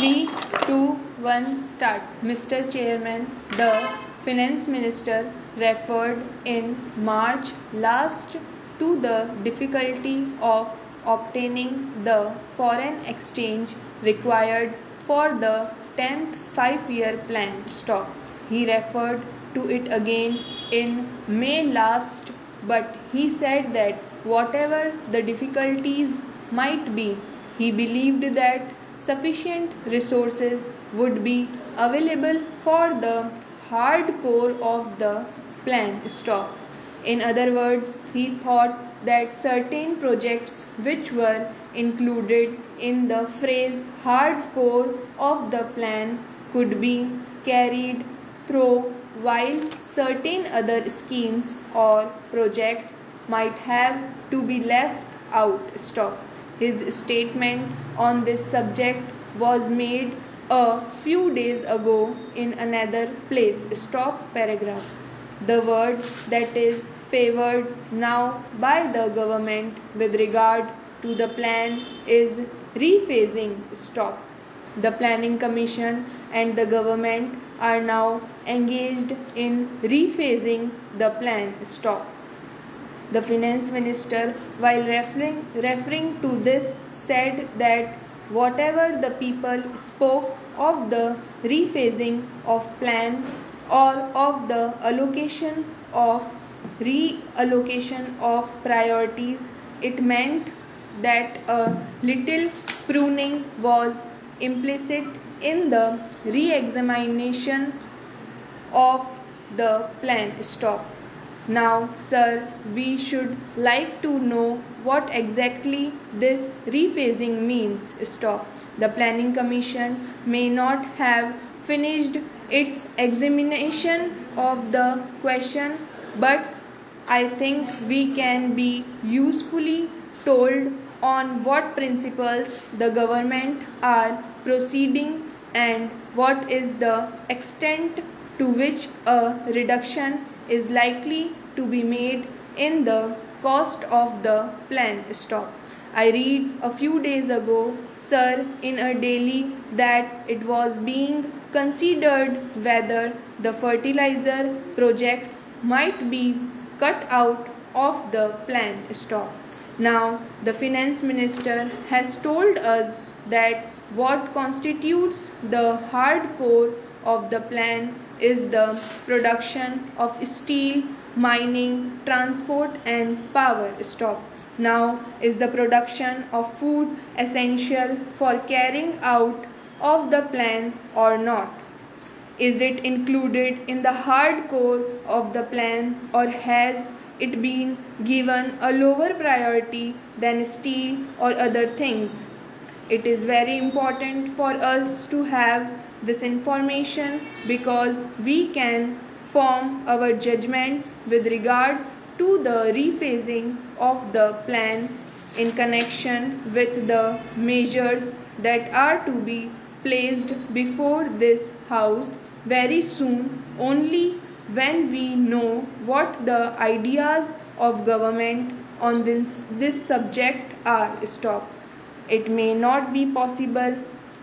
3, 2, 1, start. Mr. Chairman, the Finance Minister referred in March last to the difficulty of obtaining the foreign exchange required for the 10th five-year plan. Stop. He referred to it again in May last, but he said that whatever the difficulties might be, he believed that sufficient resources would be available for the hard core of the plan. Stop. In other words, he thought that certain projects which were included in the phrase hard core of the plan could be carried through, while certain other schemes or projects might have to be left out. Stop. His statement on this subject was made a few days ago in another place. Stop paragraph. The word that is favored now by the government with regard to the plan is rephasing. Stop. The Planning Commission and the government are now engaged in rephasing the plan. Stop. The Finance Minister, while referring to this, said that whatever the people spoke of the rephasing of plan or of the reallocation of priorities, it meant that a little pruning was implicit in the re-examination of the plan. Stop. Now, sir, we should like to know what exactly this rephasing means. Stop. The Planning Commission may not have finished its examination of the question, but I think we can be usefully told on what principles the government are proceeding and what is the extent to which a reduction is likely to be made in the cost of the plan. Stop. I read a few days ago, sir, in a daily that it was being considered whether the fertilizer projects might be cut out of the plan. Stop. Now, the Finance Minister has told us that what constitutes the hard core of the plan is the production of steel, mining, transport and power. Stop. Now, is the production of food essential for carrying out of the plan or not? Is it included in the hard core of the plan, or has it been given a lower priority than steel or other things? It is very important for us to have this information because we can form our judgments with regard to the rephasing of the plan in connection with the measures that are to be placed before this House very soon, only when we know what the ideas of government on this subject are. Stop. It may not be possible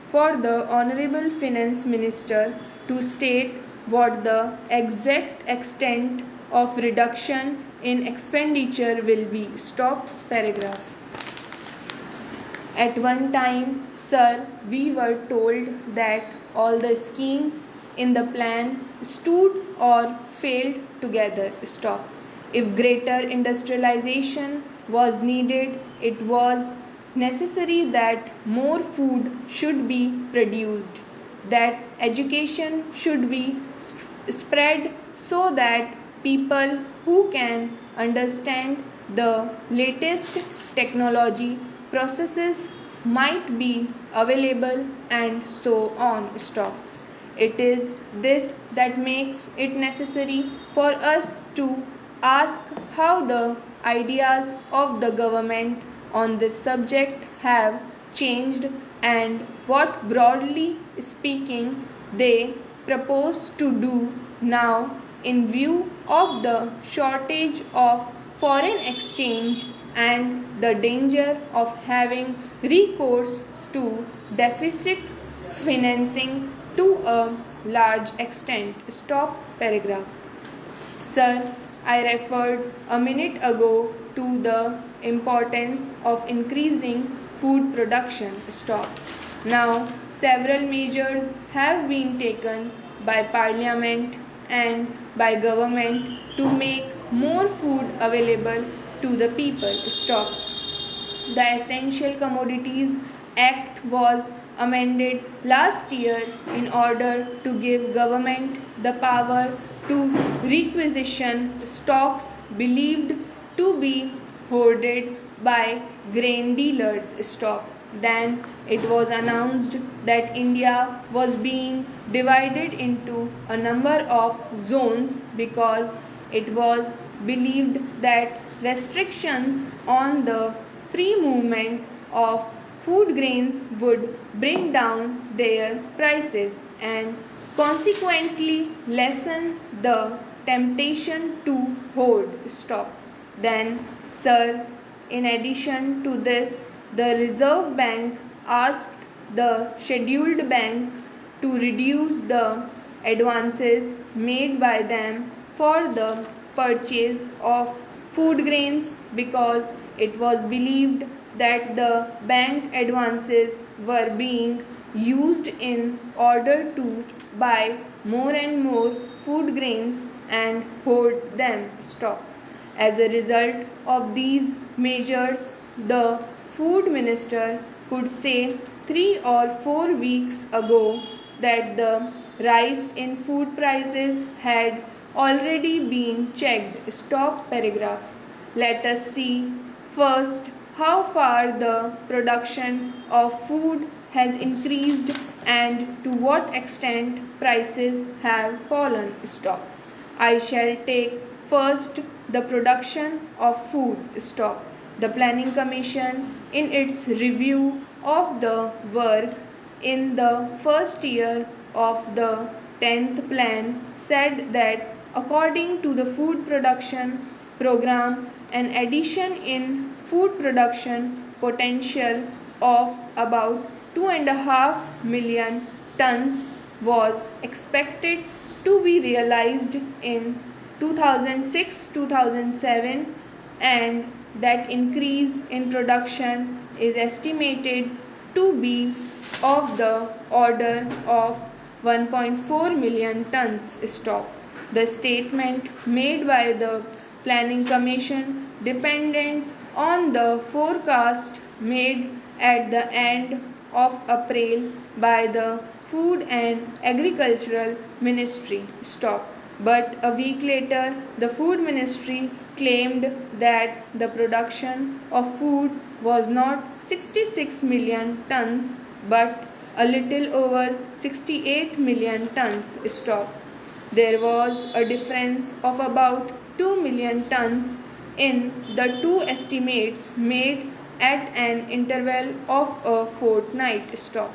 for the Honorable Finance Minister to state what the exact extent of reduction in expenditure will be. Stop paragraph. At one time, sir, we were told that all the schemes in the plan stood or failed together. Stop. If greater industrialization was needed, it was necessary that more food should be produced, that education should be spread so that people who can understand the latest technology processes might be available and so on. Stop. It is this that makes it necessary for us to ask how the ideas of the government on this subject have changed and what, broadly speaking, they propose to do now in view of the shortage of foreign exchange and the danger of having recourse to deficit financing to a large extent. Stop paragraph. Sir, I referred a minute ago to the importance of increasing food production. Stop. Now, several measures have been taken by Parliament and by government to make more food available to the people. Stop. The Essential Commodities Act was amended last year in order to give government the power to requisition stocks believed to be hoarded by grain dealers. Stop. Then it was announced that India was being divided into a number of zones because it was believed that restrictions on the free movement of food grains would bring down their prices and consequently lessen the temptation to hoard. Stop. Then, sir, in addition to this, the Reserve Bank asked the scheduled banks to reduce the advances made by them for the purchase of food grains because it was believed that the bank advances were being used in order to buy more and more food grains and hoard them. Stop. As a result of these measures, the food minister could say 3 or 4 weeks ago that the rise in food prices had already been checked. Stop paragraph. Let us see first how far the production of food has increased and to what extent prices have fallen. Stop. I shall take first the production of food. Stop. The Planning Commission, in its review of the work in the first year of the 10th plan, said that according to the food production program, an addition in food production potential of about 2.5 million tons was expected to be realized in 2006-2007, and that increase in production is estimated to be of the order of 1.4 million tons. Stop. The statement made by the Planning Commission depended on the forecast made at the end of April by the Food and Agricultural Ministry. Stop. But a week later, the Food Ministry claimed that the production of food was not 66 million tons but a little over 68 million tons. Stop. There was a difference of about 2 million tons in the two estimates made at an interval of a fortnight. Stop.